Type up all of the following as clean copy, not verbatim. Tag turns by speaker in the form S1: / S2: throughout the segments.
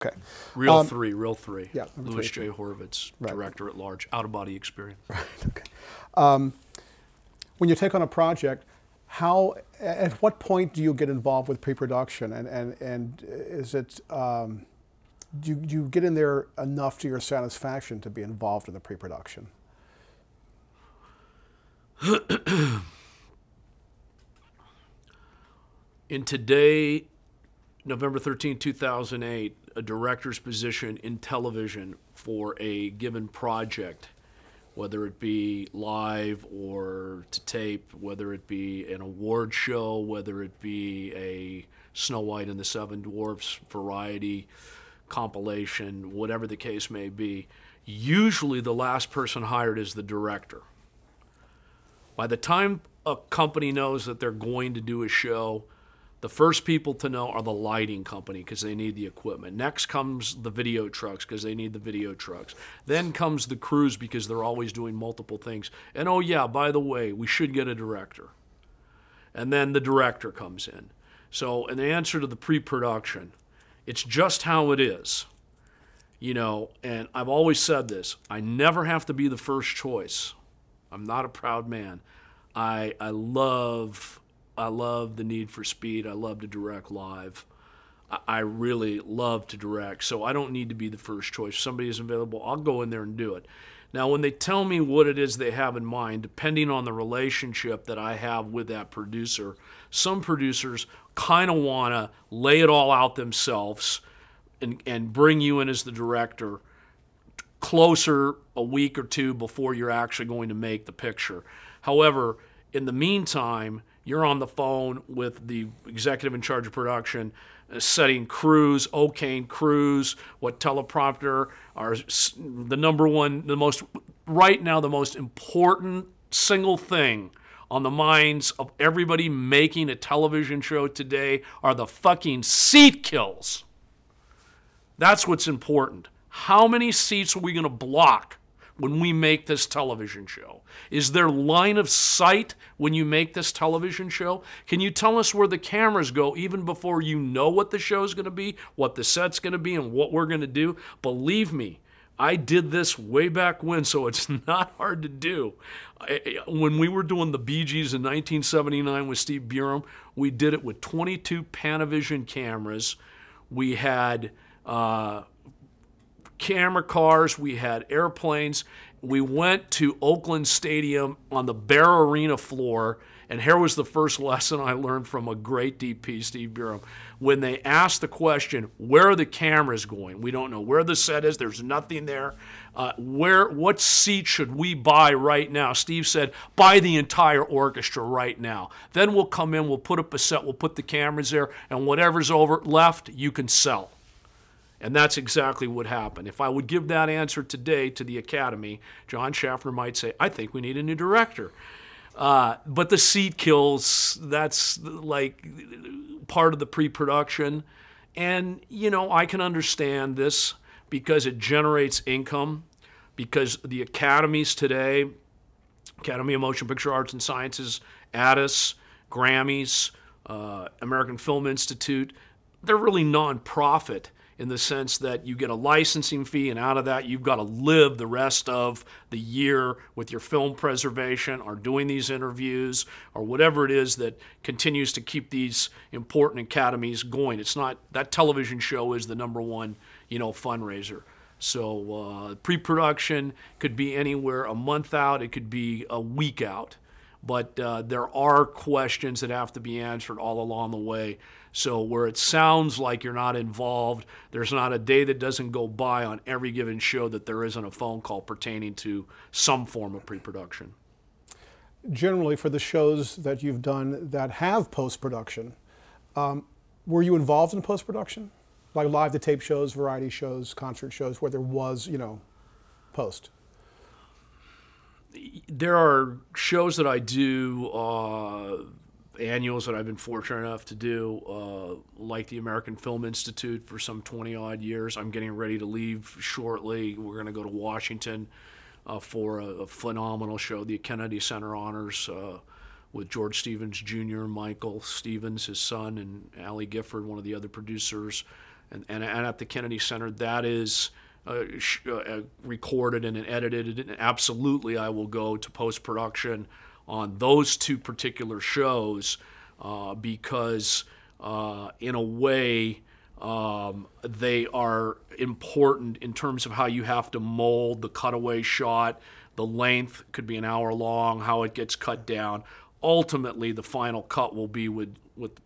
S1: Okay.
S2: Reel 3, Reel 3.
S1: Yeah,
S2: Louis J. Horvitz,
S1: Right.
S2: director at large, out-of-body experience.
S1: Okay. When you take on a project, at what point do you get involved with pre-production, and is it do you get in there enough to your satisfaction to be involved in the pre-production?
S2: In today, November 13, 2008, a director's position in television for a given project, whether it be live or to tape, whether it be an award show, whether it be a Snow White and the Seven Dwarfs variety compilation, whatever the case may be, usually the last person hired is the director. By the time a company knows that they're going to do a show, the first people to know are the lighting company because they need the equipment. Next comes the video trucks because they need the video trucks. Then comes the crews because they're always doing multiple things. And oh yeah, by the way, we should get a director. And then the director comes in. So in the answer to the pre-production, it's just how it is. You know, and I've always said this, I never have to be the first choice. I'm not a proud man. I love the need for speed. I love to direct live. I really love to direct, so I don't need to be the first choice. If somebody is available, I'll go in there and do it. Now, when they tell me what it is they have in mind, depending on the relationship that I have with that producer, some producers kind of want to lay it all out themselves and bring you in as the director closer a week or two before you're actually going to make the picture. However, in the meantime, you're on the phone with the executive in charge of production, setting crews, okaying crews, what teleprompter are the number one, right now the most important single thing on the minds of everybody making a television show today are the fucking seat kills. That's what's important. How many seats are we going to block when we make this television show? Is there line of sight when you make this television show? Can you tell us where the cameras go even before you know what the show's going to be, what the set's going to be, and what we're going to do? Believe me, I did this way back when, so it's not hard to do. When we were doing the Bee Gees in 1979 with Steve Burum, we did it with 22 Panavision cameras. We had camera cars, we had airplanes. We went to Oakland Stadium on the Bear Arena floor, and here was the first lesson I learned from a great DP, Steve Burum. When they asked the question, where are the cameras going? We don't know where the set is. There's nothing there. What seat should we buy right now? Steve said, buy the entire orchestra right now. Then we'll come in, we'll put up a set, we'll put the cameras there, and whatever's left, you can sell. And that's exactly what happened. If I would give that answer today to the Academy, John Schaffner might say, I think we need a new director. But the seat kills, that's like part of the pre-production. And, you know, I can understand this because it generates income, because the academies today, Academy of Motion Picture Arts and Sciences, ADIS, Grammys, American Film Institute, they're really non-profit in the sense that you get a licensing fee, and out of that you've got to live the rest of the year with your film preservation or doing these interviews or whatever it is that continues to keep these important academies going. It's not, that television show is the number one, you know, fundraiser. So pre-production could be anywhere a month out, it could be a week out. But there are questions that have to be answered all along the way. So where it sounds like you're not involved, there's not a day that doesn't go by on every given show that there isn't a phone call pertaining to some form of pre-production.
S1: Generally, for the shows that you've done that have post-production, were you involved in post-production? Like live-to-tape shows, variety shows, concert shows, where there was, you know, post?
S2: There are shows that I do, annuals that I've been fortunate enough to do, like the American Film Institute for some 20-odd years. I'm getting ready to leave shortly. We're going to go to Washington for a phenomenal show, the Kennedy Center Honors, with George Stevens Jr., Michael Stevens, his son, and Allie Gifford, one of the other producers. and at the Kennedy Center, that is recorded and edited. And absolutely, I will go to post-production on those two particular shows because, in a way, they are important in terms of how you have to mold the cutaway shot. The length could be an hour long, how it gets cut down. Ultimately, the final cut will be with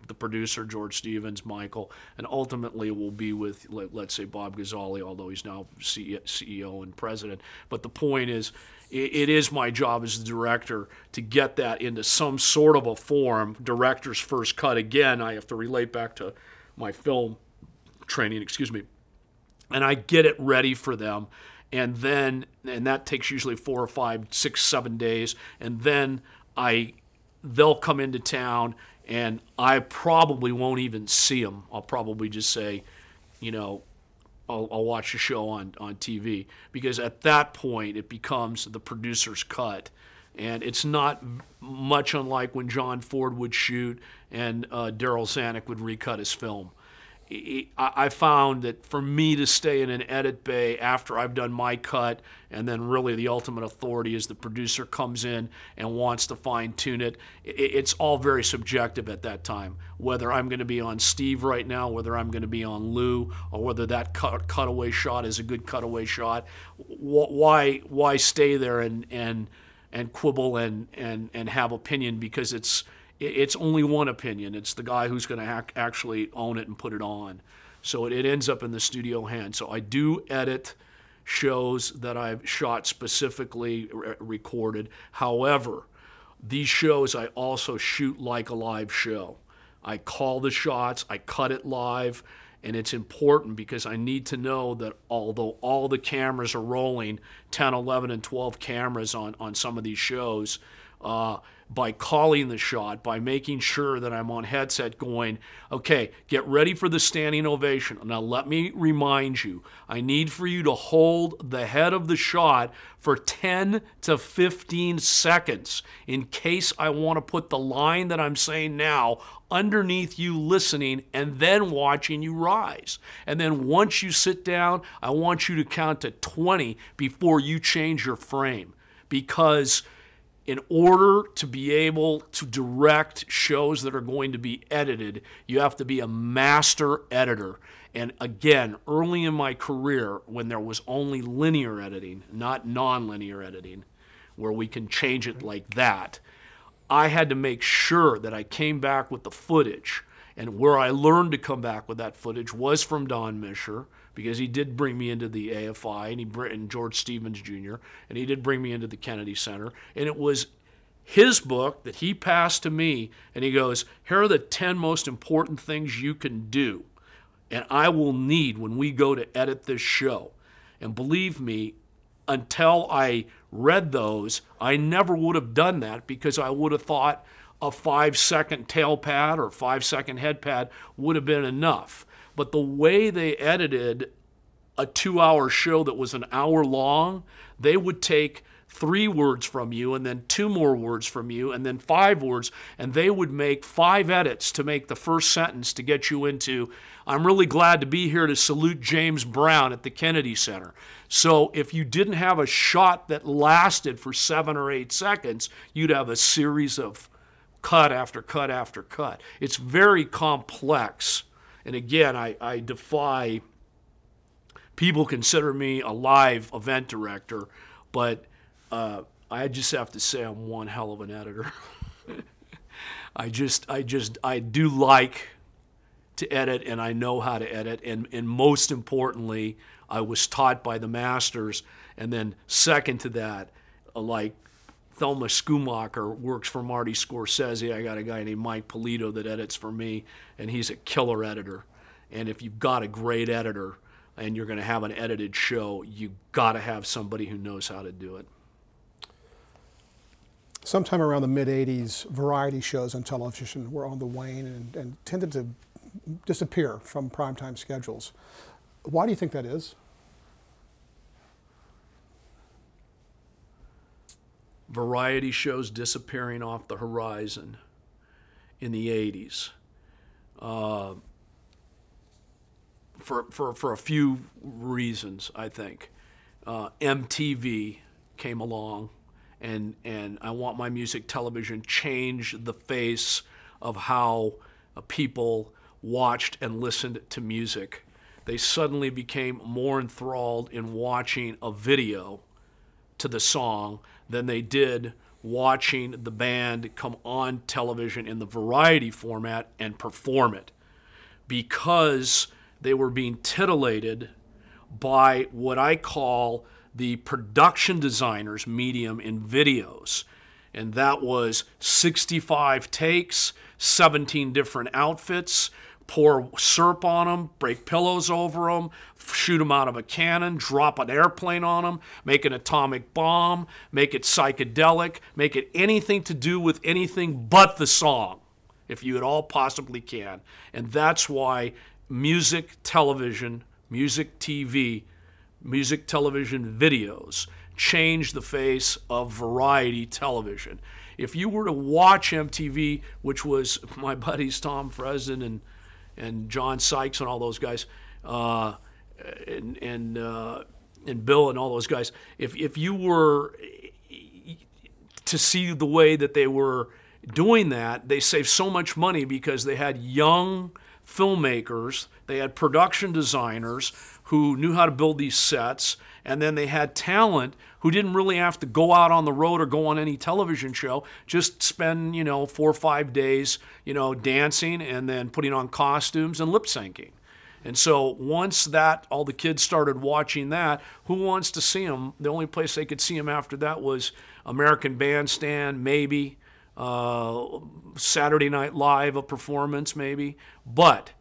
S2: the producer, George Stevens, Michael, and ultimately it will be with, let's say, Bob Gazzali, although he's now CEO and president. But the point is, it is my job as the director to get that into some sort of a form, director's first cut. Again, I have to relate back to my film training, and I get it ready for them. And that takes usually 4 or 5, 6, 7 days, and then they'll come into town, and I probably won't even see them. I'll probably just say, I'll watch the show on TV, because at that point it becomes the producer's cut. And it's not much unlike when John Ford would shoot and Daryl Zanuck would recut his film. I found that for me to stay in an edit bay after I've done my cut, and then really the ultimate authority is the producer comes in and wants to fine-tune it, it's all very subjective at that time. Whether I'm going to be on Steve right now, whether I'm going to be on Lou, or whether that cutaway shot is a good cutaway shot, why stay there and quibble and have opinion, because it's only one opinion. It's the guy who's going to actually own it and put it on. So it ends up in the studio hand. So I do edit shows that I've shot specifically recorded. However, these shows I also shoot like a live show. I call the shots, I cut it live, and it's important because I need to know that although all the cameras are rolling, 10, 11, and 12 cameras on some of these shows, by calling the shot, by making sure that I'm on headset going, okay, get ready for the standing ovation. Now let me remind you, I need for you to hold the head of the shot for 10 to 15 seconds in case I want to put the line that I'm saying now underneath you listening and then watching you rise. And then once you sit down, I want you to count to 20 before you change your frame, because in order to be able to direct shows that are going to be edited, you have to be a master editor. And again, early in my career, when there was only linear editing, not non-linear editing, where we can change it like that, I had to make sure that I came back with the footage. And where I learned to come back with that footage was from Don Mischer, because he did bring me into the AFI, and George Stevens Jr., and he did bring me into the Kennedy Center. And it was his book that he passed to me, and he goes, here are the 10 most important things you can do, and I will need when we go to edit this show. And believe me, until I read those, I never would have done that, because I would have thought a 5-second tail pad or 5-second head pad would have been enough. But the way they edited a 2-hour show that was an hour long, they would take 3 words from you and then 2 more words from you and then 5 words, and they would make 5 edits to make the first sentence to get you into, I'm really glad to be here to salute James Brown at the Kennedy Center. So if you didn't have a shot that lasted for 7 or 8 seconds, you'd have a series of cut after cut after cut. It's very complex. And again, I defy, people consider me a live event director, but I just have to say I'm one hell of an editor. I do like to edit, and I know how to edit, and most importantly, I was taught by the masters. And then second to that, like Thelma Schumacher works for Marty Scorsese. I got a guy named Mike Polito that edits for me, and he's a killer editor. And if you've got a great editor and you're going to have an edited show, you got to have somebody who knows how to do it.
S1: Sometime around the mid-'80s, variety shows on television were on the wane and tended to disappear from primetime schedules. Why do you think that is?
S2: Variety shows disappearing off the horizon in the 80s. for a few reasons, I think. MTV came along, and I Want My Music Television changed the face of how people watched and listened to music. They suddenly became more enthralled in watching a video to the song than they did watching the band come on television in the variety format and perform it, because they were being titillated by what I call the production designer's medium in videos. And that was 65 takes, 17 different outfits, pour syrup on them, break pillows over them, shoot them out of a cannon, drop an airplane on them, make an atomic bomb, make it psychedelic, make it anything to do with anything but the song, if you at all possibly can. And that's why music television, music TV, music television videos changed the face of variety television. If you were to watch MTV, which was my buddies Tom Fresden and John Sykes and all those guys, and Bill and all those guys, if you were to see the way that they were doing that, they saved so much money because they had young filmmakers, they had production designers who knew how to build these sets, and then they had talent who didn't really have to go out on the road or go on any television show, just spend, 4 or 5 days, dancing and then putting on costumes and lip syncing. And so once that, all the kids started watching that, who wants to see them? The only place they could see them after that was American Bandstand, maybe, Saturday Night Live, a performance maybe. But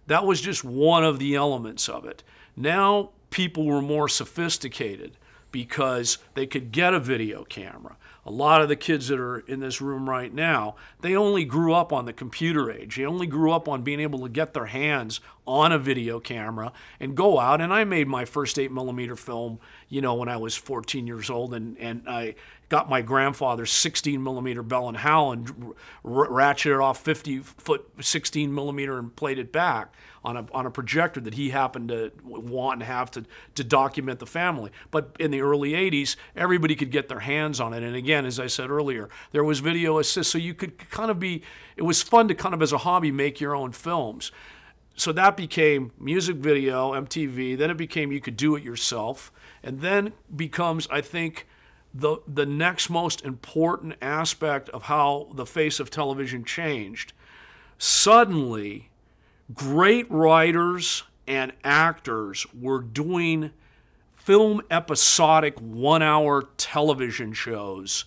S2: that was just one of the elements of it. Now people were more sophisticated because they could get a video camera. A lot of the kids that are in this room right now, they only grew up on the computer age. They only grew up on being able to get their hands on a video camera and go out. And I made my first 8mm film, when I was 14 years old, and I got my grandfather's 16mm Bell and Howell ratcheted off 50-foot 16mm and played it back on a projector that he happened to want and have to document the family. But in the early 80s, everybody could get their hands on it. And again, as I said earlier, there was video assist, so you could it was fun to kind of as a hobby make your own films. So that became music video, MTV, then it became you could do it yourself, and then becomes, I think, the next most important aspect of how the face of television changed. Suddenly, great writers and actors were doing film episodic 1-hour television shows.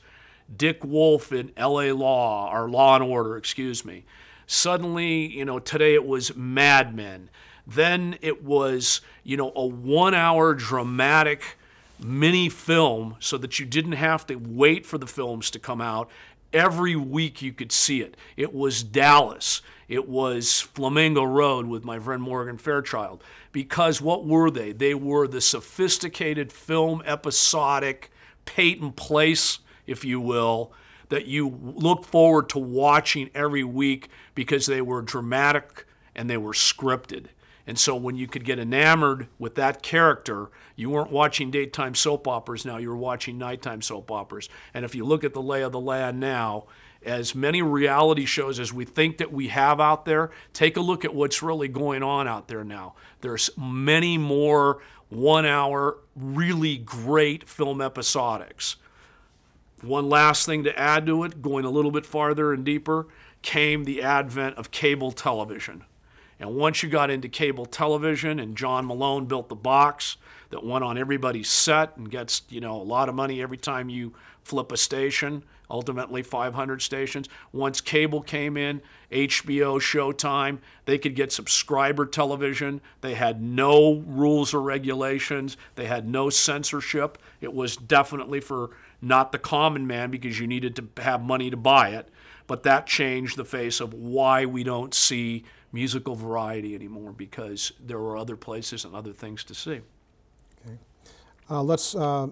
S2: Dick Wolf in L.A. Law, or Law and Order, excuse me. Suddenly, today it was Mad Men. Then it was, a 1-hour dramatic mini film so that you didn't have to wait for the films to come out. Every week you could see it. It was Dallas. It was Flamingo Road with my friend Morgan Fairchild. Because what were they? They were the sophisticated film episodic Peyton Place, if you will, that you look forward to watching every week because they were dramatic and they were scripted. And so when you could get enamored with that character, you weren't watching daytime soap operas now, you were watching nighttime soap operas. And if you look at the lay of the land now, as many reality shows as we think that we have out there, take a look at what's really going on out there now. There's many more 1-hour, really great film episodics. One last thing to add to it, going a little bit farther and deeper, came the advent of cable television. And once you got into cable television, and John Malone built the box that went on everybody's set and gets, a lot of money every time you flip a station, ultimately 500 stations. Once cable came in, HBO, Showtime, they could get subscriber television. They had no rules or regulations. They had no censorship. It was definitely for not the common man because you needed to have money to buy it. But that changed the face of why we don't see musical variety anymore, because there were other places and other things to see.
S1: Okay. I want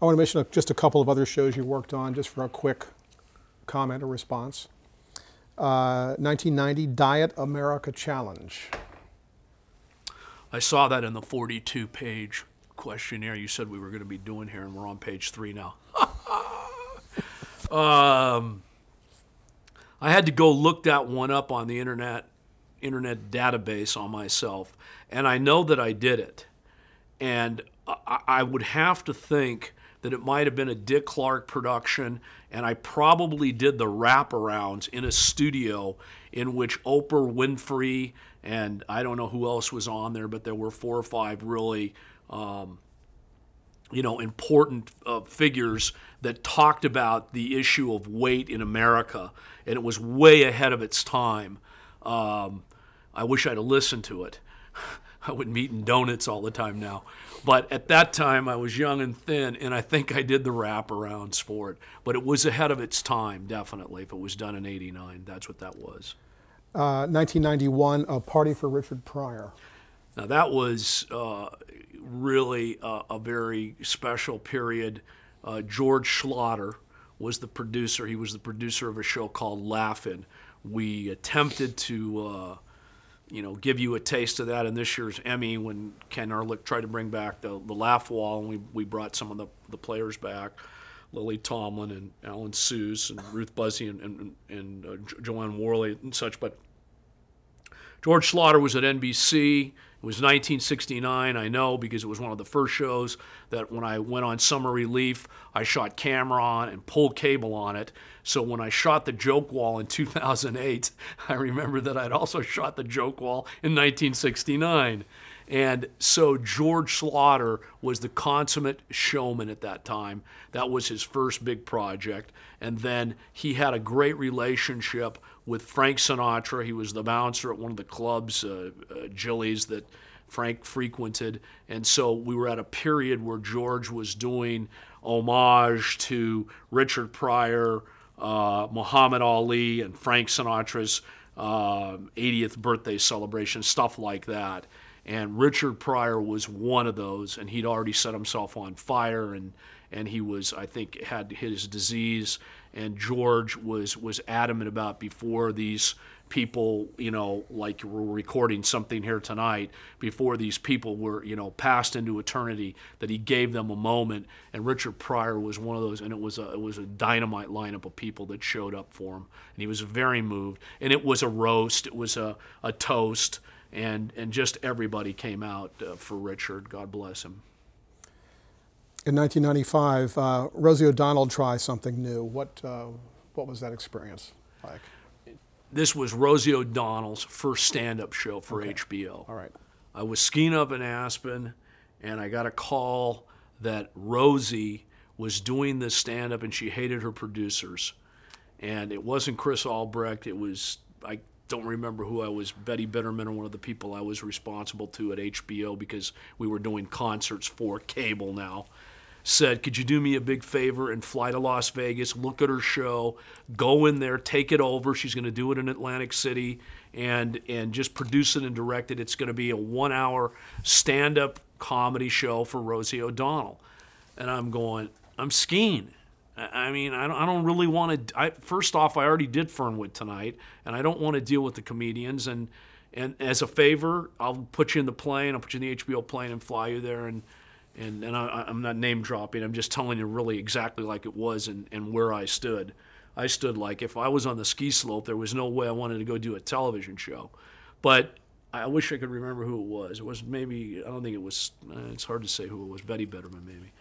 S1: to mention just a couple of other shows you worked on, just for a quick comment or response. 1990 Diet America Challenge.
S2: I saw that in the 42-page questionnaire you said we were going to be doing here, and we're on page 3 now. I had to go look that one up on the internet database on myself, and I know that I did it. And I would have to think that it might have been a Dick Clark production, and I probably did the wraparounds in a studio in which Oprah Winfrey and I don't know who else was on there, but there were 4 or 5 really important figures that talked about the issue of weight in America, and it was way ahead of its time. I wish I'd have listened to it. I wouldn't be eating donuts all the time now. But at that time, I was young and thin, and I think I did the wraparounds for it. But it was ahead of its time, definitely. If it was done in '89, that's what that was.
S1: 1991, A Party for Richard Pryor.
S2: Now, that was really a very special period. George Schlatter was the producer. He was the producer of a show called Laugh-In. We attempted to give you a taste of that in this year's Emmy when Ken Ehrlich tried to bring back the Laugh Wall, and we brought some of the players back, Lily Tomlin and Alan Seuss and Ruth Buzzy and Joanne Worley and such. But George Schlatter was at NBC. It was 1969, I know, because it was one of the first shows that when I went on summer relief, I shot camera on and pulled cable on it. So when I shot the joke wall in 2008, I remember that I'd also shot the joke wall in 1969. And so George Schlatter was the consummate showman at that time. That was his first big project. And then he had a great relationship with Frank Sinatra. He was the bouncer at one of the clubs, Jilly's, that Frank frequented. And so we were at a period where George was doing homage to Richard Pryor, Muhammad Ali, and Frank Sinatra's 80th birthday celebration, stuff like that. And Richard Pryor was one of those, and he'd already set himself on fire, and he was, I think, had his disease. And George was adamant about, before these people, like we're recording something here tonight, before these people were, passed into eternity, that he gave them a moment. And Richard Pryor was one of those, and it was a dynamite lineup of people that showed up for him. And he was very moved. And it was a roast, it was a toast, and just everybody came out for Richard. God bless him.
S1: In 1995, Rosie O'Donnell tries something new. What was that experience like?
S2: This was Rosie O'Donnell's first stand-up show for HBO.
S1: All right.
S2: I was skiing up in Aspen, and I got a call that Rosie was doing this stand-up, and she hated her producers. And it wasn't Chris Albrecht. It was, I don't remember who I was, Betty Bitterman, or one of the people I was responsible to at HBO, because we were doing concerts for cable now. Said, could you do me a big favor and fly to Las Vegas, look at her show, go in there, take it over. She's going to do it in Atlantic City, and just produce it and direct it. It's going to be a 1-hour stand-up comedy show for Rosie O'Donnell. And I'm going, I'm skiing. I mean, I don't really want to. First off, I already did Fernwood tonight, and I don't want to deal with the comedians. And as a favor, I'll put you in the plane. I'll put you in the HBO plane and fly you there. And I'm not name dropping. I'm just telling you really exactly like it was and where I stood. I stood like, if I was on the ski slope, there was no way I wanted to go do a television show. But I wish I could remember who it was. It was maybe, I don't think it was, it's hard to say who it was, Betty Bitterman maybe.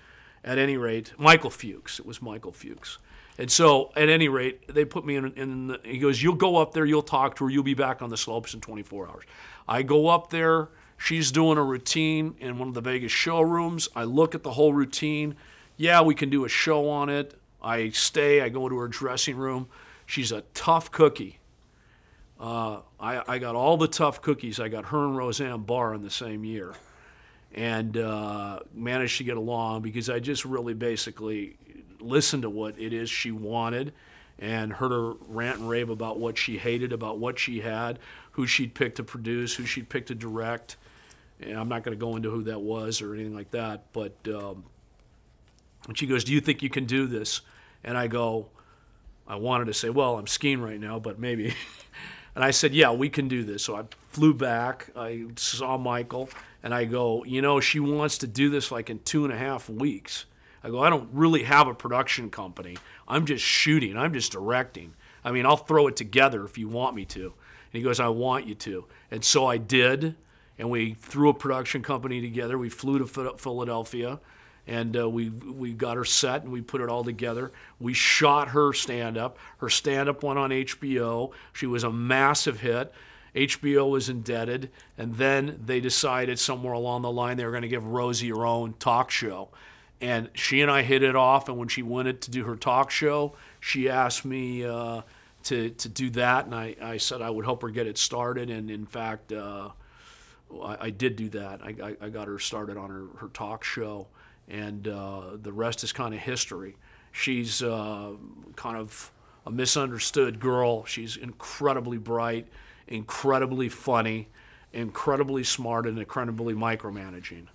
S2: At any rate, Michael Fuchs. It was Michael Fuchs. And so, at any rate, they put me in he goes, you'll go up there, you'll talk to her, you'll be back on the slopes in 24 hours. I go up there. She's doing a routine in one of the Vegas showrooms. I look at the whole routine. Yeah, we can do a show on it. I stay. I go into her dressing room. She's a tough cookie. I got all the tough cookies. I got her and Roseanne Barr in the same year. And managed to get along because I just really basically listened to what it is she wanted and heard her rant and rave about what she hated, about what she had, who she'd pick to produce, who she'd pick to direct. And I'm not going to go into who that was or anything like that. But and she goes, do you think you can do this? And I go, I wanted to say, well, I'm skiing right now, but maybe. And I said, yeah, we can do this. So I flew back. I saw Michael, And I go, she wants to do this like in 2.5 weeks. I go, I don't really have a production company. I'm just shooting. I'm just directing. I mean, I'll throw it together if you want me to. And he goes, I want you to. And so I did, and we threw a production company together. We flew to Philadelphia, and we got her set, and we put it all together. We shot her stand-up. Her stand-up went on HBO. She was a massive hit. HBO was indebted, and then they decided somewhere along the line they were going to give Rosie her own talk show. And she and I hit it off, and when she wanted to do her talk show, she asked me to do that, and I said I would help her get it started, and in fact, I did do that. I got her started on her talk show, and the rest is kind of history. She's kind of a misunderstood girl. She's incredibly bright, incredibly funny, incredibly smart, and incredibly micromanaging.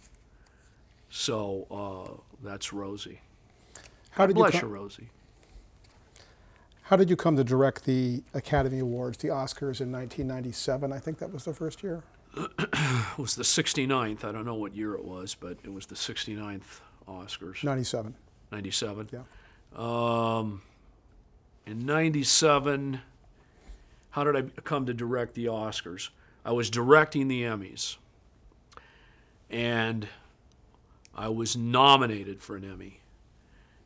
S2: So that's Rosie. Bless you, Rosie.
S1: How did you come to direct the Academy Awards, the Oscars in 1997? I think that was the first year.
S2: It was the 69th. I don't know what year it was, but it was the 69th Oscars.
S1: 97.
S2: 97?
S1: Yeah.
S2: In 97, how did I come to direct the Oscars? I was directing the Emmys, and I was nominated for an Emmy.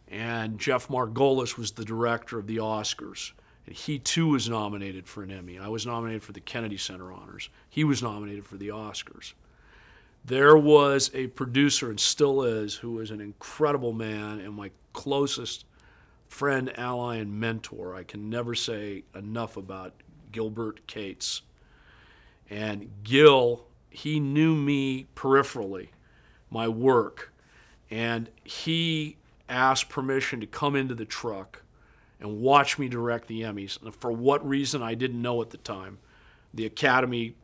S2: And Jeff Margolis was the director of the Oscars, and he too was nominated for an Emmy. I was nominated for the Kennedy Center Honors. He was nominated for the Oscars. There was a producer, and still is, who was an incredible man and my closest friend, ally, and mentor. I can never say enough about Gilbert Cates. And Gil, he knew me peripherally, my work, and he asked permission to come into the truck and watch me direct the Emmys. And for what reason, I didn't know at the time. The Academy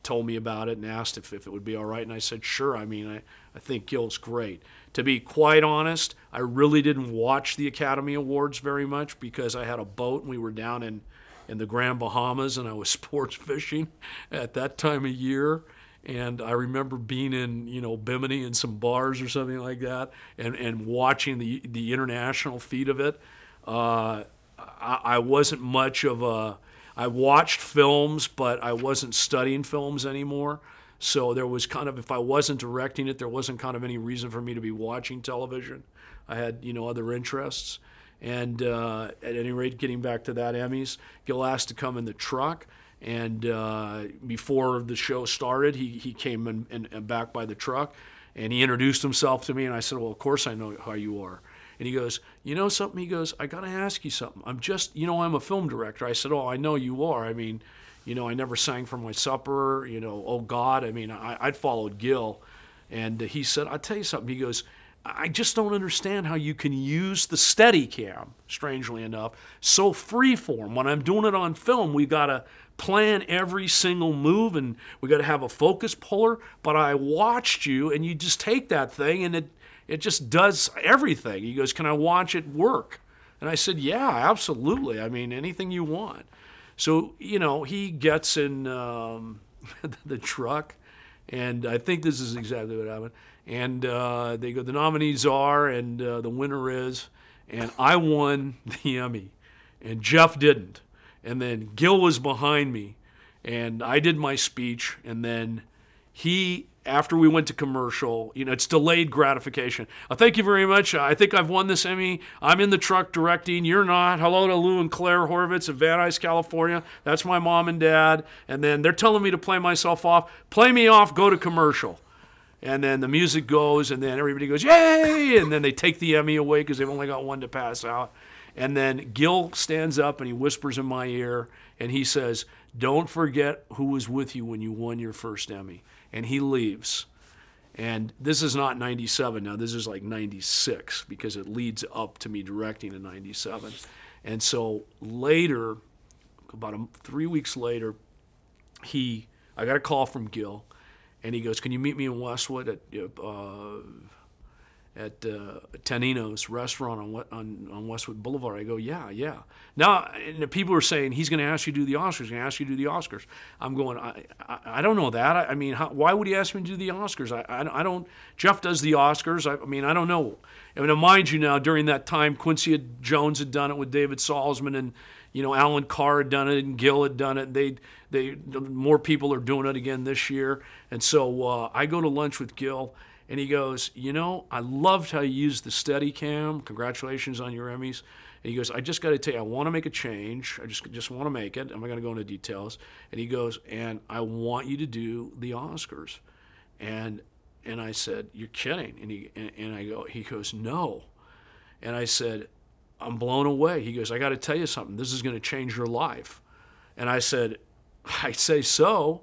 S2: told me about it and asked if it would be all right, and I said, sure. I mean, I think Gil's great. To be quite honest, I really didn't watch the Academy Awards very much because I had a boat and we were down in the Grand Bahamas, and I was sports fishing at that time of year. And I remember being in, Bimini and some bars or something like that, and watching the international feed of it. I wasn't much of a. I watched films, but I wasn't studying films anymore. So there was kind of, if I wasn't directing it, there wasn't kind of any reason for me to be watching television. I had, other interests. And at any rate, getting back to that Emmys, Gil asked to come in the truck. And before the show started, he came and back by the truck, and he introduced himself to me, and I said, well, of course I know how you are. And he goes, you know something? He goes, I got to ask you something. I'm just, I'm a film director. I said, oh, I know you are. I mean, I never sang for my supper, oh, God. I mean, I'd followed Gil. And he said, I'll tell you something. He goes, I just don't understand how you can use the Steadicam, strangely enough, so freeform. When I'm doing it on film, we got to plan every single move, and we got to have a focus puller. But I watched you, and you just take that thing, and it just does everything. He goes, can I watch it work? And I said, yeah, absolutely. I mean, anything you want. So, he gets in the truck, and I think this is exactly what happened. And they go, the nominees are, and the winner is, and I won the Emmy, and Jeff didn't. And then Gil was behind me, and I did my speech, and then he, after we went to commercial, it's delayed gratification. Thank you very much. I think I've won this Emmy. I'm in the truck directing. You're not. Hello to Lou and Claire Horvitz of Van Nuys, California. That's my mom and dad. And then they're telling me to play myself off. Play me off, go to commercial. And then the music goes, and then everybody goes, yay! And then they take the Emmy away because they've only got one to pass out. And then Gil stands up, and he whispers in my ear, and he says, don't forget who was with you when you won your first Emmy. And he leaves. And this is not 97 now. This is like 96 because it leads up to me directing in 97. And so later, about 3 weeks later, I got a call from Gil. And he goes, can you meet me in Westwood? at Tanino's restaurant on Westwood Boulevard. I go, yeah. Now, and the people are saying, he's going to ask you to do the Oscars. He's going to ask you to do the Oscars. I'm going, I don't know that. I mean, why would he ask me to do the Oscars? I don't. Jeff does the Oscars. I mean, I don't know. I mean, mind you, now during that time, Quincy Jones had done it with David Salzman, and Alan Carr had done it, and Gil had done it. More people are doing it again this year, and so I go to lunch with Gil. And he goes, I loved how you used the Steadicam. Congratulations on your Emmys. And he goes, I just got to tell you, I want to make a change. I just want to make it. I'm not going to go into details. And he goes, and I want you to do the Oscars. And I said, you're kidding. And he goes, no. And I said, I'm blown away. He goes, I got to tell you something. This is going to change your life. And I said, I'd say so.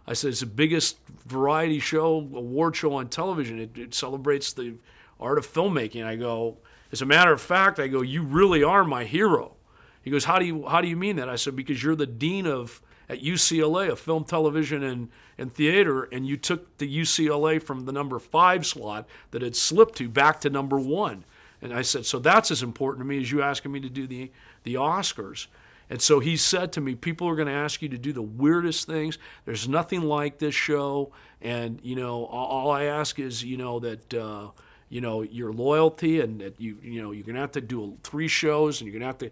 S2: I said, it's the biggest variety show, award show on television. It celebrates the art of filmmaking. I go, as a matter of fact, I go, you really are my hero. He goes, how do you mean that? I said, because you're the dean at UCLA of film, television, and theater, and you took the UCLA from the number 5 slot that it slipped to back to number 1. And I said, so that's as important to me as you asking me to do the Oscars. And so he said to me, people are going to ask you to do the weirdest things. There's nothing like this show. And, all I ask is, that, your loyalty, and that you're going to have to do 3 shows, and you're going to have to,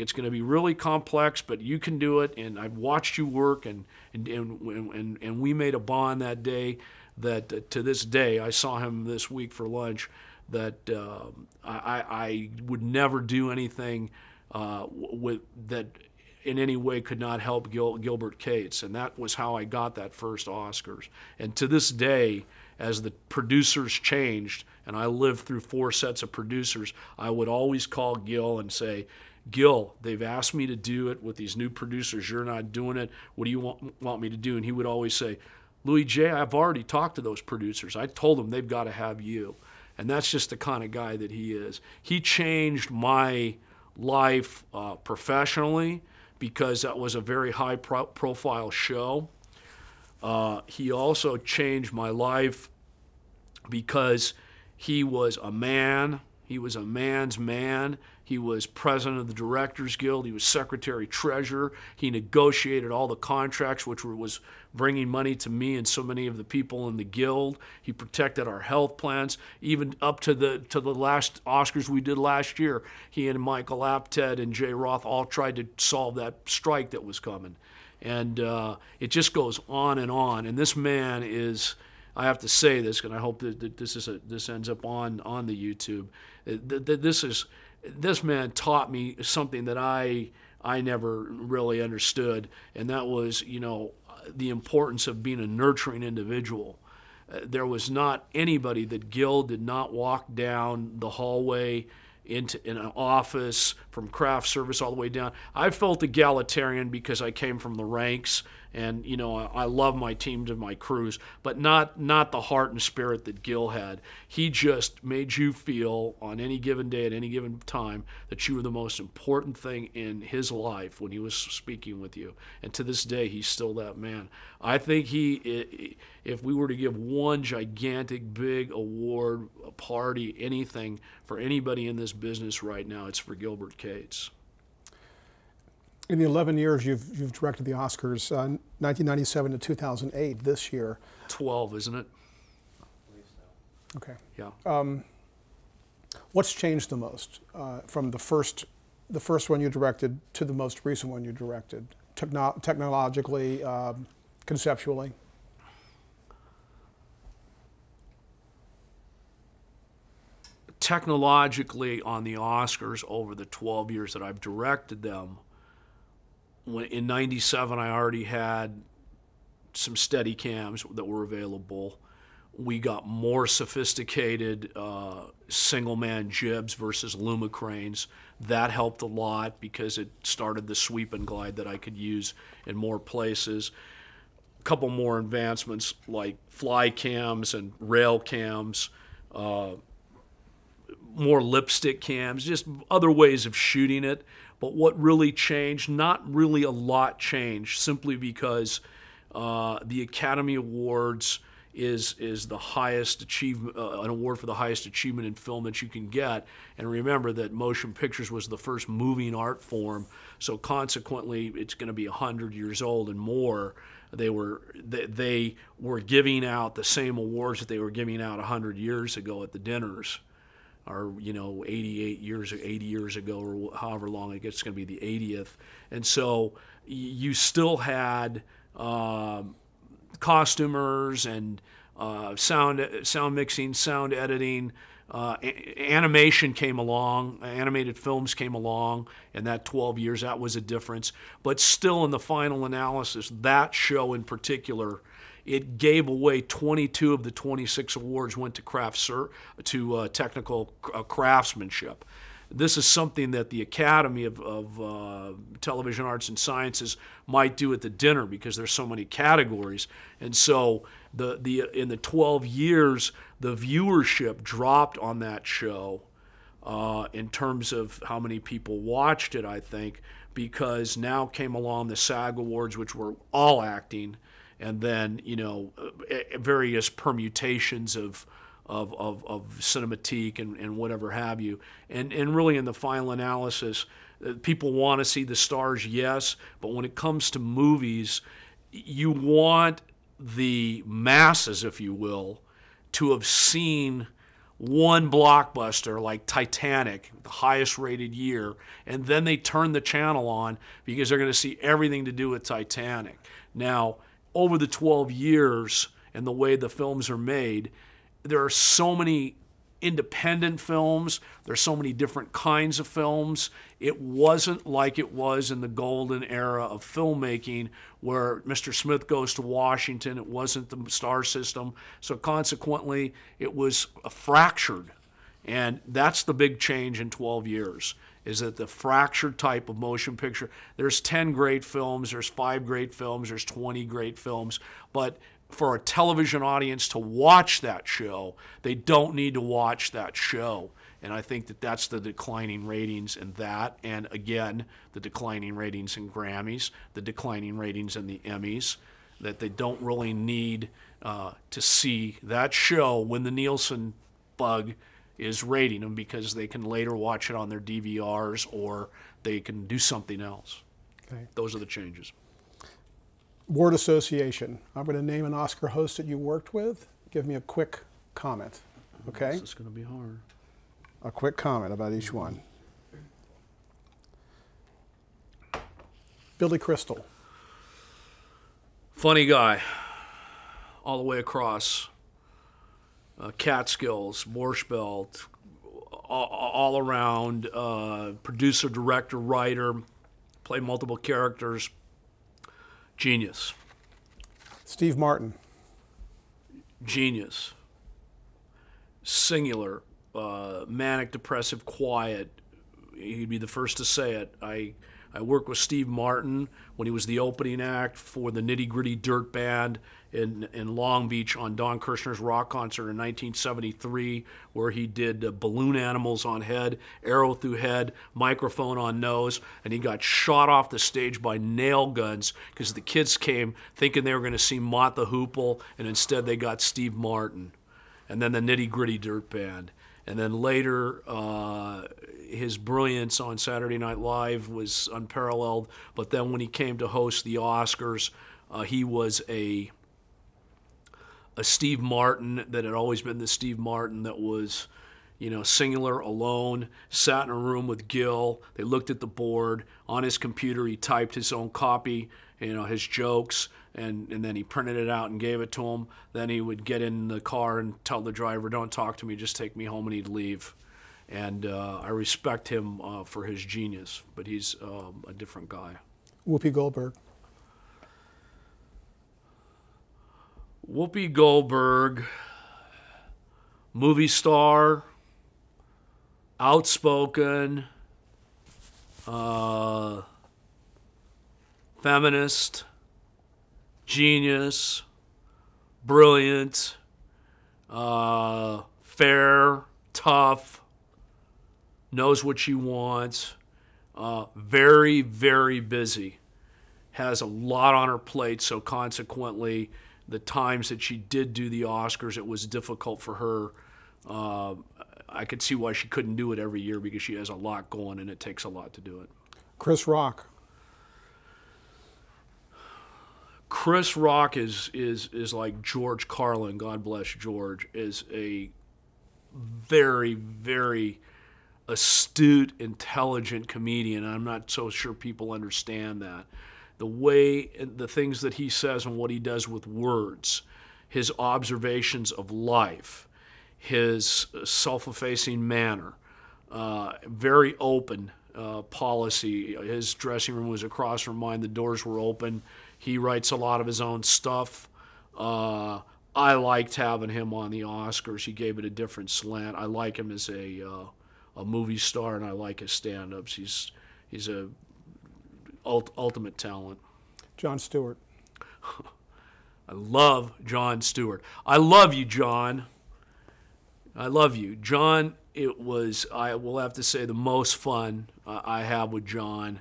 S2: it's going to be really complex, but you can do it. And I've watched you work, and we made a bond that day that to this day, I saw him this week for lunch, that I would never do anything with that in any way could not help Gilbert Cates, and that was how I got that first Oscars. And to this day, as the producers changed, and I lived through 4 sets of producers, I would always call Gil and say, Gil, they've asked me to do it with these new producers. You're not doing it. What do you want me to do? And he would always say, Louis J., I've already talked to those producers. I told them they've got to have you. And that's just the kind of guy that he is. He changed my life professionally, because that was a very high profile show. He also changed my life because he was a man. He was a man's man. He was president of the Directors Guild. He was secretary treasurer. He negotiated all the contracts, which was bringing money to me and so many of the people in the guild. He protected our health plans, even up to the last Oscars we did last year. He and Michael Apted and Jay Roth all tried to solve that strike that was coming. And it just goes on. And this man is, I have to say this, and I hope that this ends up on the YouTube. This man taught me something that I never really understood, and that was, the importance of being a nurturing individual. There was not anybody that Gil did not walk down the hallway in an office, from craft service all the way down. I felt egalitarian because I came from the ranks, and I love my teams and my crews, but not the heart and spirit that Gil had. He just made you feel on any given day at any given time that you were the most important thing in his life when he was speaking with you. And to this day, he's still that man. I think if we were to give one gigantic big award, a party, anything for anybody in this business right now, it's for Gilbert Cates.
S1: In the 11 years you've directed the Oscars, 1997 to 2008, this year.
S2: 12, isn't it?
S1: Okay.
S2: Yeah.
S1: What's changed the most from the first one you directed to the most recent one you directed, technologically, conceptually?
S2: Technologically, on the Oscars over the 12 years that I've directed them, in 97, I already had some Steadicams that were available. We got more sophisticated single-man jibs versus Lumicranes. That helped a lot because it started the sweep and glide that I could use in more places. A couple more advancements like fly cams and rail cams, more lipstick cams, just other ways of shooting it. But what really changed? Not really a lot changed, simply because the Academy Awards is the highest achievement, an award for the highest achievement in film that you can get. And remember that motion pictures was the first moving art form, so consequently it's going to be 100 years old and more. They were giving out the same awards that they were giving out 100 years ago at the dinners, or 80 years ago, or however long it gets. It's going to be the 80th. And so you still had costumers and sound mixing, sound editing. Animation came along, animated films came along, and that 12 years, that was a difference. But still, in the final analysis, that show in particular, it gave away 22 of the 26 awards went to technical craftsmanship. This is something that the Academy of Television Arts and Sciences might do at the dinner, because there's so many categories. And so in the 12 years, the viewership dropped on that show in terms of how many people watched it, I think, because now came along the SAG Awards, which were all acting, and then various permutations of cinematique and whatever have you. And really, in the final analysis, people want to see the stars, yes, but when it comes to movies, you want the masses, if you will, to have seen one blockbuster like Titanic, the highest rated year, and then they turn the channel on because they're going to see everything to do with Titanic. Now, over the 12 years and the way the films are made, there are so many independent films. There's so many different kinds of films. It wasn't like it was in the golden era of filmmaking where Mr. Smith Goes to Washington. It wasn't the star system. So consequently, it was fractured. And that's the big change in 12 years, is that the fractured type of motion picture, there's 10 great films, there's 5 great films, there's 20 great films, but for a television audience to watch that show, they don't need to watch that show. And I think that that's the declining ratings in that, and again, the declining ratings in Grammys, the declining ratings in the Emmys, that they don't really need to see that show when the Nielsen bug is rating them, because they can later watch it on their DVRs or they can do something else.
S1: Okay.
S2: Those are the changes.
S1: Word association. I'm going to name an Oscar host that you worked with. Give me a quick comment. Okay?
S2: This is going to be hard.
S1: A quick comment about each one. Billy Crystal.
S2: Funny guy, all the way across. Catskills, Borscht Belt, all around. Producer, director, writer, play multiple characters. Genius.
S1: Steve Martin.
S2: Genius. Singular. Manic, depressive, quiet. He'd be the first to say it. I worked with Steve Martin when he was the opening act for the Nitty Gritty Dirt Band in Long Beach on Don Kirshner's rock concert in 1973, where he did balloon animals on head, arrow through head, microphone on nose, and he got shot off the stage by nail guns because the kids came thinking they were going to see Mott the Hoople, and instead they got Steve Martin. And then the Nitty Gritty Dirt Band. And then later, his brilliance on Saturday Night Live was unparalleled. But then when he came to host the Oscars, he was a Steve Martin that had always been the Steve Martin that was, singular, alone, sat in a room with Gil. They looked at the board. On his computer, he typed his own copy, his jokes, and then he printed it out and gave it to him. Then he would get in the car and tell the driver, "Don't talk to me, just take me home," and he'd leave. And I respect him for his genius, but he's a different guy.
S1: Whoopi Goldberg.
S2: Whoopi Goldberg, movie star, outspoken, feminist, genius, brilliant, fair, tough, knows what she wants, very, very busy, has a lot on her plate, so consequently the times that she did do the Oscars, it was difficult for her. I could see why she couldn't do it every year because she has a lot going and it takes a lot to do it.
S1: Chris Rock.
S2: Chris Rock is like George Carlin, God bless George, is a very, very astute, intelligent comedian. I'm not so sure people understand that. The way, the things that he says and what he does with words, his observations of life, his self-effacing manner, very open policy. His dressing room was across from mine. The doors were open. He writes a lot of his own stuff. I liked having him on the Oscars. He gave it a different slant. I like him as a movie star, and I like his stand-ups. He's a ultimate talent.
S1: Jon Stewart.
S2: I love Jon Stewart. I love you, John. I love you. John, it was, I will have to say, the most fun I have with John.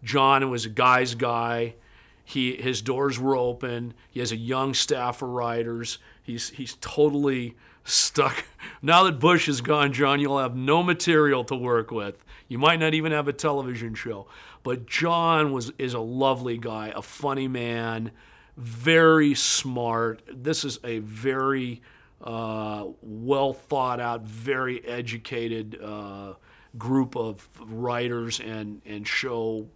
S2: John was a guy's guy. His doors were open. He has a young staff of writers. He's totally stuck. Now that Bush is gone, John, you'll have no material to work with. You might not even have a television show. But John is a lovely guy, a funny man, very smart. This is a very well thought out, very educated group of writers and show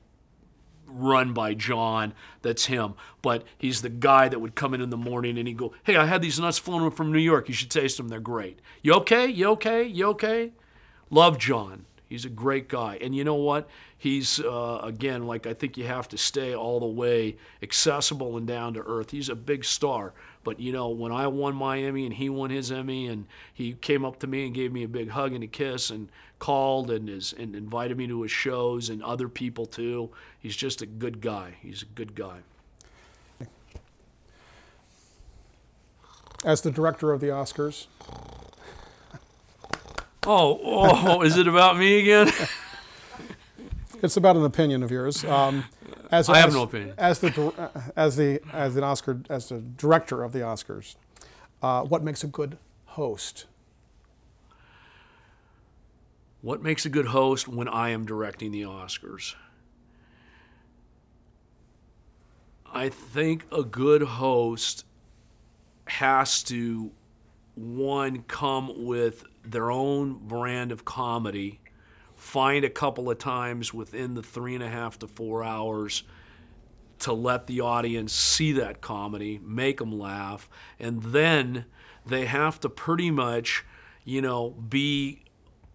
S2: run by John. That's him. But he's the guy that would come in the morning and he'd go, "Hey, I had these nuts flown in from New York. You should taste them. They're great. You okay? You okay? You okay?" Love John. He's a great guy. And you know what? He's, again, like I think you have to stay all the way accessible and down to earth. He's a big star. But, you know, when I won my Emmy and he won his Emmy and he came up to me and gave me a big hug and a kiss and called and invited me to his shows and other people too, he's just a good guy. He's a good guy.
S1: As the director of the Oscars.
S2: Oh, is it about me again?
S1: It's about an opinion of yours.
S2: I have no opinion.
S1: As the director of the Oscars, what makes a good host?
S2: What makes a good host when I am directing the Oscars? I think a good host has to, one, come with their own brand of comedy, find a couple of times within the 3.5 to 4 hours to let the audience see that comedy, make them laugh, and then they have to pretty much, be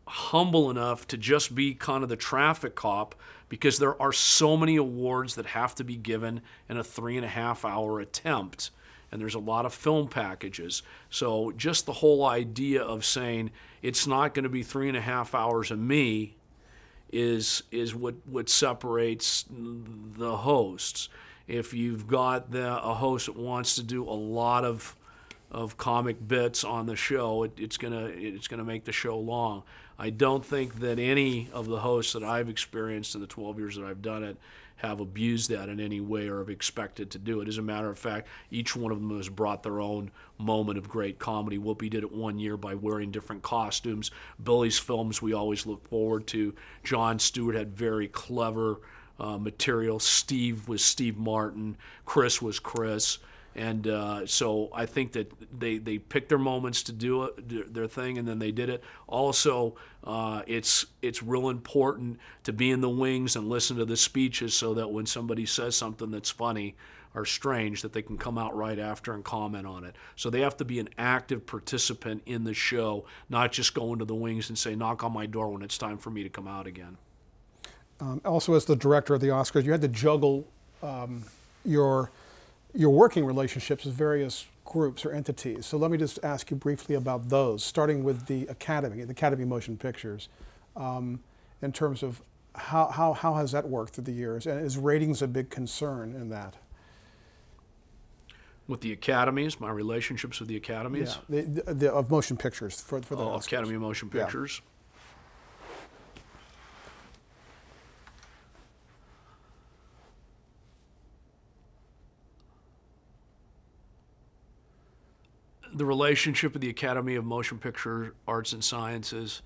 S2: humble enough to just be kind of the traffic cop, because there are so many awards that have to be given in a 3.5 hour attempt. And there's a lot of film packages. So just the whole idea of saying it's not going to be 3.5 hours of me is what separates the hosts. If you've got a host that wants to do a lot of comic bits on the show, it's gonna make the show long. I don't think that any of the hosts that I've experienced in the 12 years that I've done it have abused that in any way or have expected to do it. As a matter of fact, each one of them has brought their own moment of great comedy. Whoopi did it one year by wearing different costumes. Billy's films we always look forward to. Jon Stewart had very clever material. Steve was Steve Martin. Chris was Chris. And so I think that they picked their moments to do it, their thing, and then they did it. Also, it's real important to be in the wings and listen to the speeches so that when somebody says something that's funny or strange, that they can come out right after and comment on it. So they have to be an active participant in the show, not just go into the wings and say, "Knock on my door when it's time for me to come out again."
S1: Also, as the director of the Oscars, you had to juggle your working relationships with various groups or entities. So let me just ask you briefly about those, starting with the Academy of Motion Pictures, in terms of how has that worked through the years, and is ratings a big concern in that?
S2: With the academies, my relationships with the academies?
S1: Yeah, of motion pictures for the Oscars.
S2: Academy of Motion Pictures. Yeah. the relationship of the Academy of Motion Picture Arts and Sciences.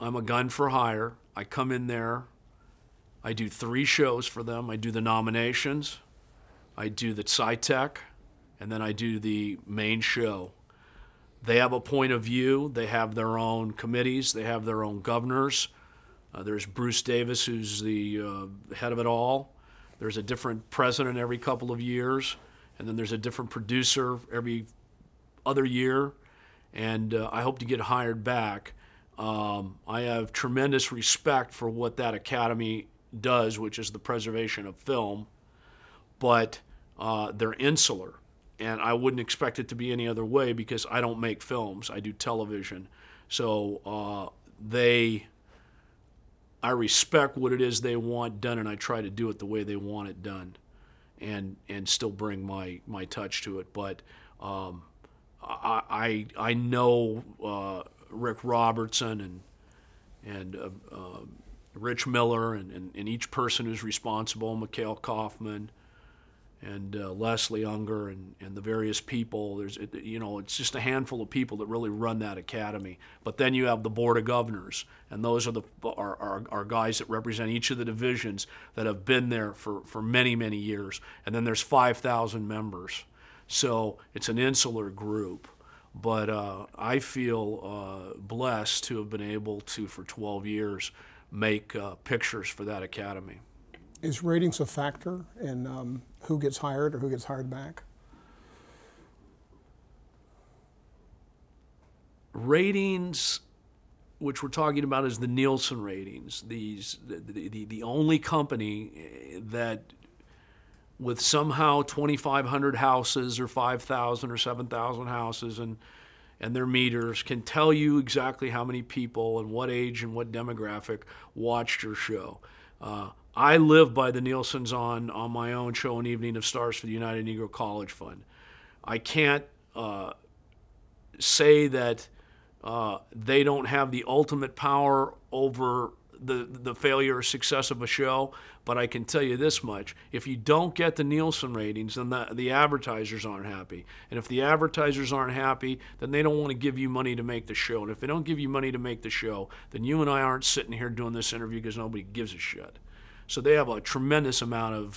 S2: I'm a gun for hire. I come in there. I do 3 shows for them. I do the nominations. I do the SciTech, and then I do the main show. They have a point of view. They have their own committees. They have their own governors. There's Bruce Davis, who's the head of it all. There's a different president every couple of years, and then there's a different producer every other year, and I hope to get hired back. I have tremendous respect for what that academy does, which is the preservation of film, but they're insular, and I wouldn't expect it to be any other way because I don't make films. I do television. So I respect what it is they want done, and I try to do it the way they want it done, and still bring my touch to it. But I know Rick Robertson and Rich Miller and each person who's responsible, Mikhail Kaufman and Leslie Unger and the various people. It's just a handful of people that really run that academy. But then you have the board of governors, and those are guys that represent each of the divisions that have been there for many, many years. And then there's 5,000 members. So it's an insular group. But I feel blessed to have been able to, for 12 years, make pictures for that academy.
S1: Is ratings a factor in who gets hired or who gets hired back?
S2: Ratings, which we're talking about, is the Nielsen ratings. The only company that, with somehow 2,500 houses or 5,000 or 7,000 houses and their meters, can tell you exactly how many people and what age and what demographic watched your show. I live by the Nielsen's on my own show, An Evening of Stars for the United Negro College Fund. I can't say that they don't have the ultimate power over the failure or success of a show, but I can tell you this much. If you don't get the Nielsen ratings, then the advertisers aren't happy. And if the advertisers aren't happy, then they don't want to give you money to make the show. And if they don't give you money to make the show, then you and I aren't sitting here doing this interview because nobody gives a shit. So they have a tremendous amount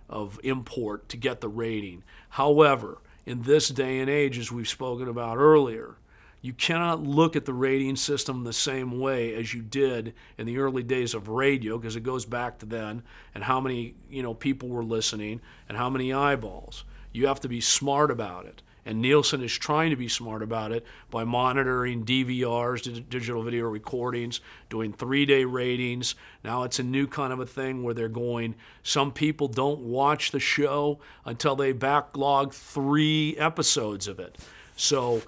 S2: of import to get the rating. However, in this day and age, as we've spoken about earlier, you cannot look at the rating system the same way as you did in the early days of radio, because it goes back to then, and how many people were listening and how many eyeballs. You have to be smart about it. And Nielsen is trying to be smart about it by monitoring DVRs, digital video recordings, doing 3-day ratings. Now it's a new kind of a thing where they're going, some people don't watch the show until they backlog 3 episodes of it. So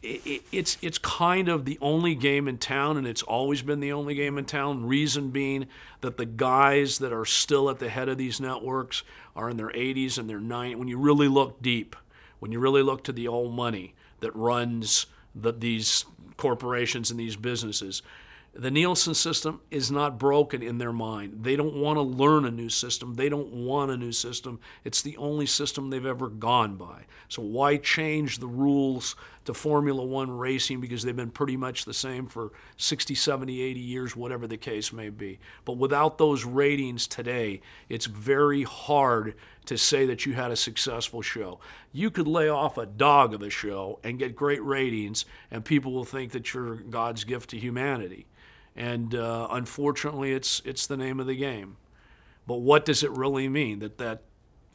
S2: it's kind of the only game in town, and it's always been the only game in town. Reason being that the guys that are still at the head of these networks are in their 80s and their 90s. When you really look deep, when you really look to the old money that runs these corporations and these businesses, the Nielsen system is not broken in their mind. They don't want to learn a new system. They don't want a new system. It's the only system they've ever gone by. So why change the rules to Formula One racing, because they've been pretty much the same for 60, 70, 80 years, whatever the case may be. But without those ratings today, it's very hard to say that you had a successful show. You could lay off a dog of a show and get great ratings, and people will think that you're God's gift to humanity. And unfortunately, it's the name of the game. But what does it really mean?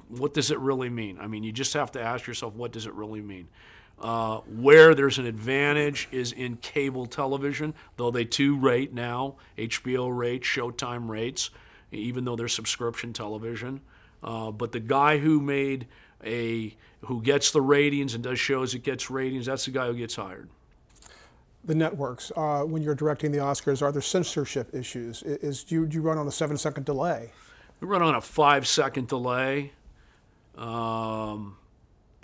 S2: What does it really mean? I mean, you just have to ask yourself, what does it really mean? Where there's an advantage is in cable television, though they too rate now. HBO rates, Showtime rates, even though they're subscription television. But the guy who gets the ratings and does shows that gets ratings, that's the guy who gets hired.
S1: The networks, when you're directing the Oscars, are there censorship issues? Do you run on a 7-second delay?
S2: We run on a 5-second delay.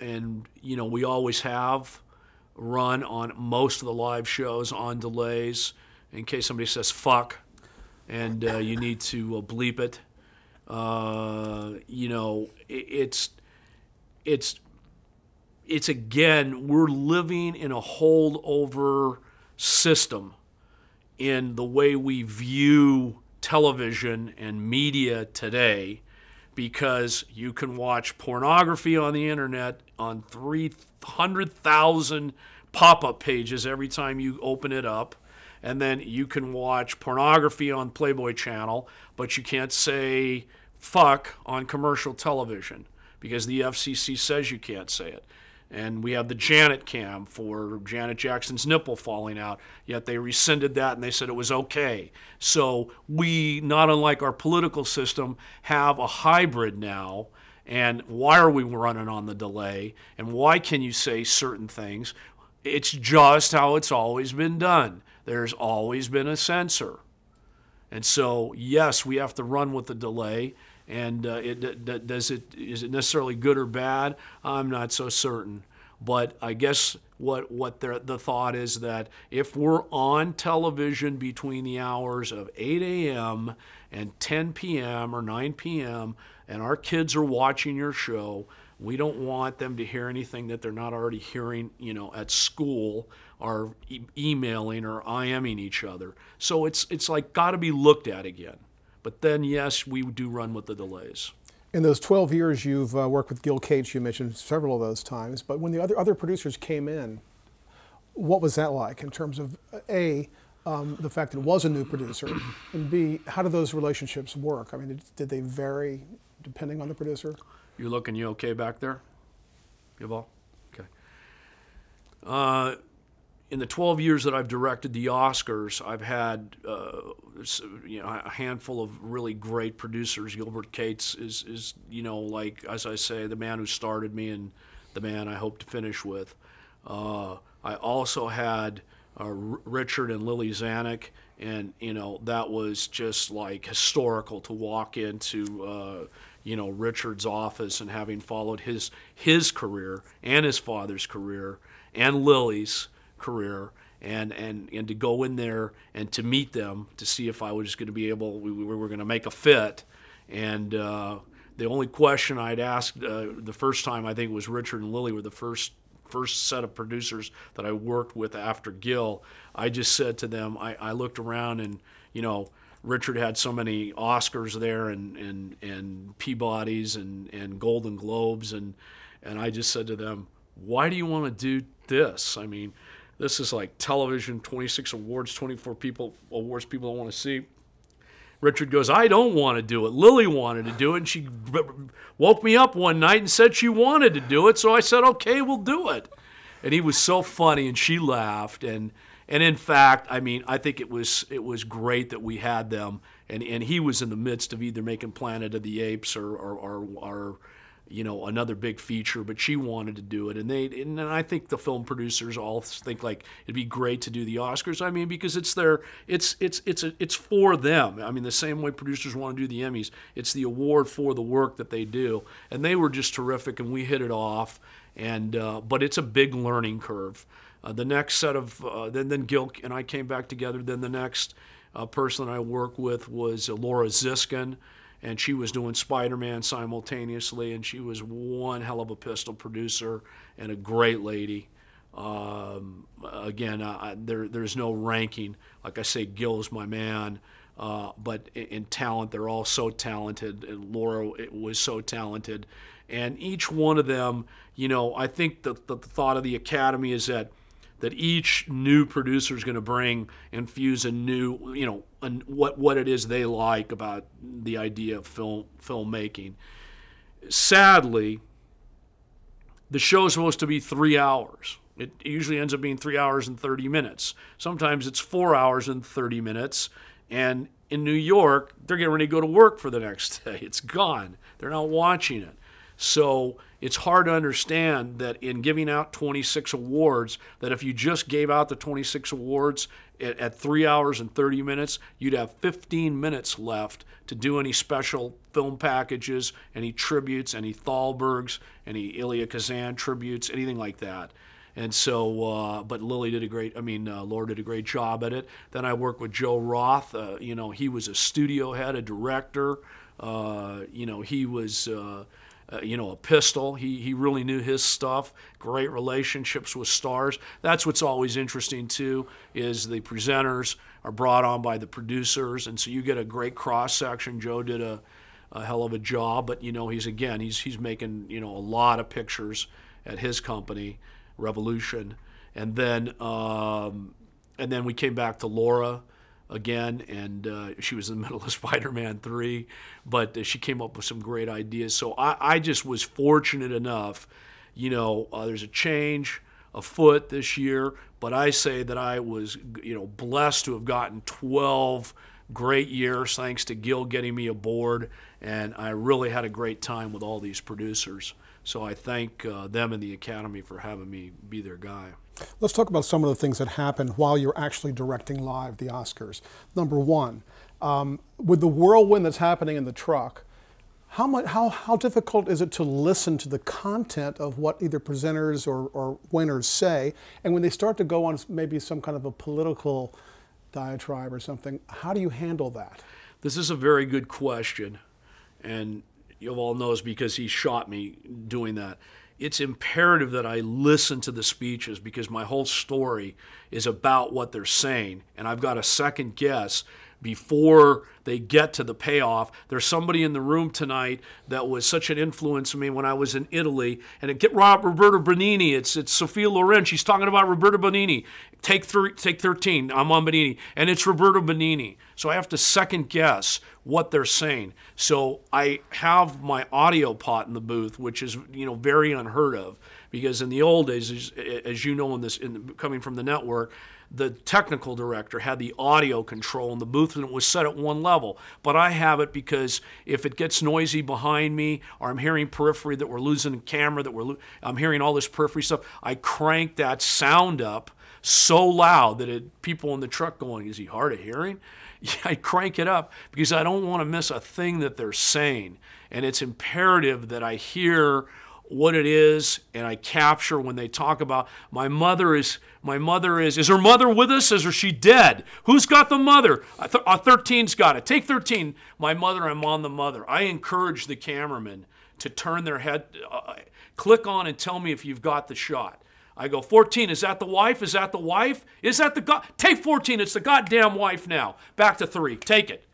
S2: And, we always have run on most of the live shows on delays in case somebody says fuck and you need to bleep it. It's it's again, we're living in a holdover system in the way we view television and media today, because you can watch pornography on the internet on 300,000 pop-up pages every time you open it up. And then you can watch pornography on Playboy Channel, but you can't say fuck on commercial television because the FCC says you can't say it. And we have the Janet cam for Janet Jackson's nipple falling out, yet they rescinded that and they said it was okay. So we, not unlike our political system, have a hybrid now. And why are we running on the delay? And why can you say certain things? It's just how it's always been done. There's always been a censor. And so, yes, we have to run with the delay. And is it necessarily good or bad? I'm not so certain. But I guess what the thought is that if we're on television between the hours of 8 a.m. and 10 p.m. or 9 p.m. and our kids are watching your show, we don't want them to hear anything that they're not already hearing, at school or emailing or IMing each other. So it's like got to be looked at again. But then, yes, we do run with the delays.
S1: In those 12 years you've worked with Gil Cates, you mentioned several of those times, but when the other producers came in, what was that like in terms of, A, the fact that it was a new producer, and B, how do those relationships work? I mean, did they vary depending on the producer?
S2: You okay back there? Yuval? Okay. In the 12 years that I've directed the Oscars, I've had a handful of really great producers. Gilbert Cates is like, as I say, the man who started me and the man I hope to finish with. I also had Richard and Lily Zanuck, and that was just like historical to walk into Richard's office and having followed his career and his father's career and Lily's career, and to go in there and to meet them to see if I was going to be able, we were going to make a fit. And the only question I'd asked the first time, I think it was Richard and Lily were the first set of producers that I worked with after Gil. I just said to them, I looked around and Richard had so many Oscars there and Peabodys and Golden Globes, and I just said to them, why do you want to do this? I mean, this is like television, 26 awards, 24 awards people don't want to see. Richard goes, I don't want to do it. Lily wanted to do it, and she woke me up one night and said she wanted to do it, so I said, okay, we'll do it. And he was so funny, and she laughed, and in fact, I mean, I think it was great that we had them, and he was in the midst of either making Planet of the Apes or another big feature, but she wanted to do it, and I think the film producers all think like it'd be great to do the Oscars. I mean, because it's for them. I mean, the same way producers want to do the Emmys, it's the award for the work that they do, and they were just terrific, and we hit it off, and but it's a big learning curve. The next set of then Gil and I came back together. Then the next person I worked with was Laura Ziskin. And she was doing Spider-Man simultaneously, and she was one hell of a pistol producer and a great lady. Again, there's no ranking. Like I say, Gil's my man, but in talent, they're all so talented, and Laura was so talented. And each one of them, I think the thought of the Academy is that each new producer is going to infuse a new, what it is they like about the idea of filmmaking. Sadly, the show's supposed to be 3 hours. It usually ends up being 3 hours and 30 minutes. Sometimes it's 4 hours and 30 minutes. And in New York, they're getting ready to go to work for the next day. It's gone. They're not watching it. So it's hard to understand that in giving out 26 awards, that if you just gave out the 26 awards at 3 hours and 30 minutes, you'd have 15 minutes left to do any special film packages, any tributes, any Thalbergs, any Elia Kazan tributes, anything like that. And so, but Laura did a great job at it. Then I worked with Joe Roth. He was a studio head, a director. He was a pistol. He really knew his stuff. Great relationships with stars. That's what's always interesting too, is the presenters are brought on by the producers, and so you get a great cross section. Joe did a hell of a job, but he's making a lot of pictures at his company, Revolution, and then we came back to Laura again, and she was in the middle of Spider-Man 3, but she came up with some great ideas. So I just was fortunate enough, there's a change afoot this year, but I say that I was, blessed to have gotten 12 great years thanks to Gil getting me aboard, and I really had a great time with all these producers. So I thank them and the Academy for having me be their guy.
S1: Let's talk about some of the things that happened while you're actually directing live the Oscars. Number one, with the whirlwind that's happening in the truck, how difficult is it to listen to the content of what either presenters or winners say, and when they start to go on maybe some kind of a political diatribe or something, how do you handle that?
S2: This is a very good question, and Yuval knows because he shot me doing that. It's imperative that I listen to the speeches because my whole story is about what they're saying, and I've got a second guess before they get to the payoff. There's somebody in the room tonight that was such an influence on me when I was in Italy, and it get Roberto Benigni. It's Sophia Loren. She's talking about Roberto Benigni. Take 13. I'm on Benigni, and it's Roberto Benigni. So I have to second guess what they're saying. So I have my audio pot in the booth, which is very unheard of, because in the old days, as you know, coming from the network, the technical director had the audio control in the booth, and it was set at one level. But I have it because if it gets noisy behind me, or I'm hearing periphery that we're losing a camera, I'm hearing all this periphery stuff, I crank that sound up so loud that people in the truck going, is he hard of hearing? I crank it up because I don't want to miss a thing that they're saying. And it's imperative that I hear what it is, and I capture when they talk about is her mother with us? Is she dead? Who's got the mother? 13's got it. Take 13. My mother, I'm on the mother. I encourage the cameraman to turn their head, click on and tell me if you've got the shot. I go, 14, is that the wife? Is that the wife? Is that take 14, it's the goddamn wife now. Back to 3, take it.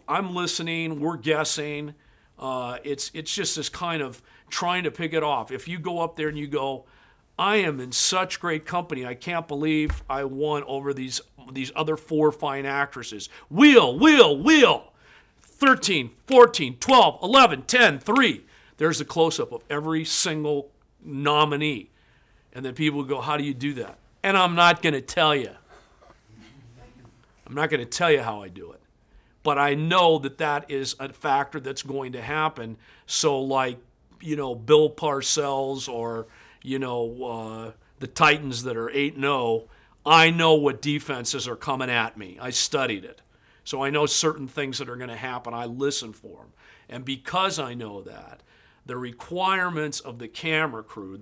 S2: I'm listening, we're guessing. It's just this kind of trying to pick it off. If you go up there and you go, I am in such great company, I can't believe I won over these other 4 fine actresses. Wheel, 13, 14, 12, 11, 10, 3. There's a close-up of every single nominee. And then people would go, how do you do that? And I'm not going to tell you. I'm not going to tell you how I do it. But I know that is a factor that's going to happen. So like, Bill Parcells or, the Titans that are 8-0, I know what defenses are coming at me. I studied it. So I know certain things that are going to happen. I listen for them. And because I know that, the requirements of the camera crew,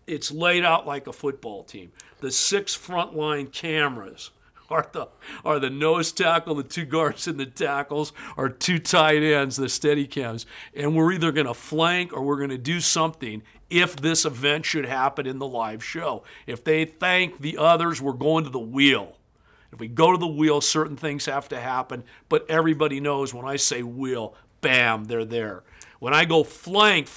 S2: it's laid out like a football team. The 6 frontline cameras are the nose tackle, the 2 guards and the tackles, our 2 tight ends, the steady cams. And we're either going to flank or we're going to do something if this event should happen in the live show. If they thank the others, we're going to the wheel. If we go to the wheel, certain things have to happen, but everybody knows when I say wheel, bam, they're there. When I go flank,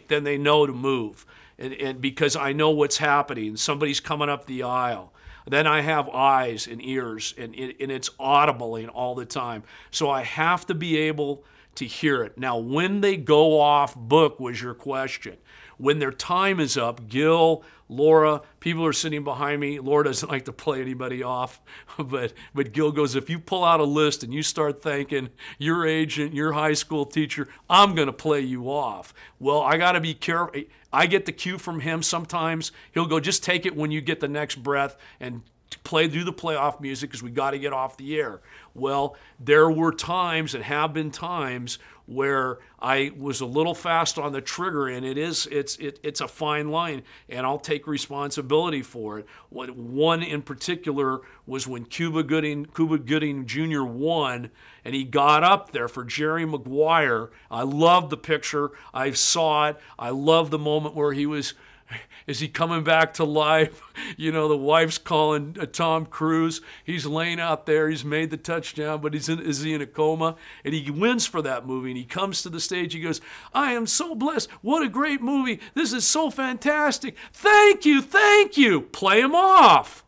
S2: then they know to move. And because I know what's happening, somebody's coming up the aisle. Then I have eyes and ears, and it's audibling all the time. So I have to be able to hear it. Now, when they go off book was your question. When their time is up, Gil, Laura, people are sitting behind me. Laura doesn't like to play anybody off, but Gil goes, if you pull out a list and you start thanking your agent, your high school teacher, I'm going to play you off. Well, I got to be careful. I get the cue from him sometimes. He'll go, just take it when you get the next breath and do the playoff music because we got to get off the air. Well, there were times and have been times where I was a little fast on the trigger, and it's a fine line, and I'll take responsibility for it. One in particular was when Cuba Gooding Jr. won, and he got up there for Jerry Maguire. I love the picture. I saw it. I love the moment where is he coming back to life? You know, the wife's calling Tom Cruise. He's laying out there. He's made the touchdown, but is he in a coma? And he wins for that movie, and he comes to the stage. He goes, I am so blessed. What a great movie. This is so fantastic. Thank you, thank you. Play him off.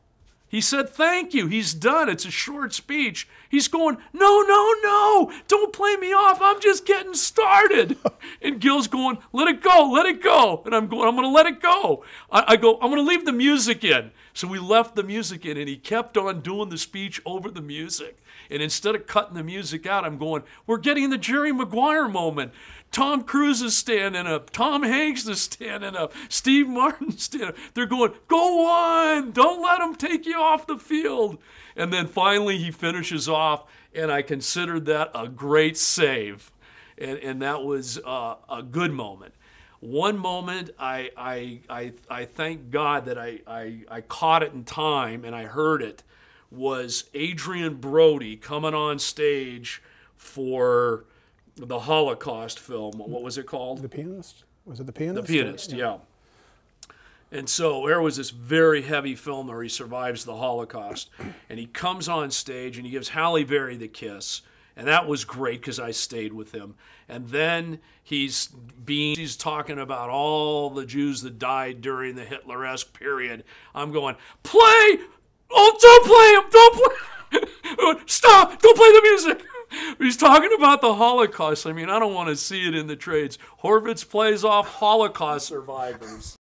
S2: He said, thank you. He's done. It's a short speech. He's going, no, don't play me off. I'm just getting started. And Gil's going, let it go. And I'm going, I'm going to let it go. I go, I'm going to leave the music in. So we left the music in, and he kept on doing the speech over the music. And instead of cutting the music out, I'm going, we're getting the Jerry Maguire moment. Tom Cruise is standing up. Tom Hanks is standing up. Steve Martin's standing up. They're going, go on. Don't let him take you off the field. And then finally he finishes off, and I considered that a great save. And that was a good moment. One moment, I thank God that I caught it in time and I heard it, was Adrian Brody coming on stage for the Holocaust film. What was it called?
S1: The Pianist? Was it The Pianist?
S2: The Pianist, yeah. And so there was this very heavy film where he survives the Holocaust, and he comes on stage and he gives Halle Berry the kiss, and that was great because I stayed with him. And then he's talking about all the Jews that died during the Hitler-esque period. I'm going, play! Oh, don't play him! Don't play! Stop! Don't play the music! He's talking about the Holocaust. I mean, I don't want to see it in the trades. Horvitz plays off Holocaust survivors.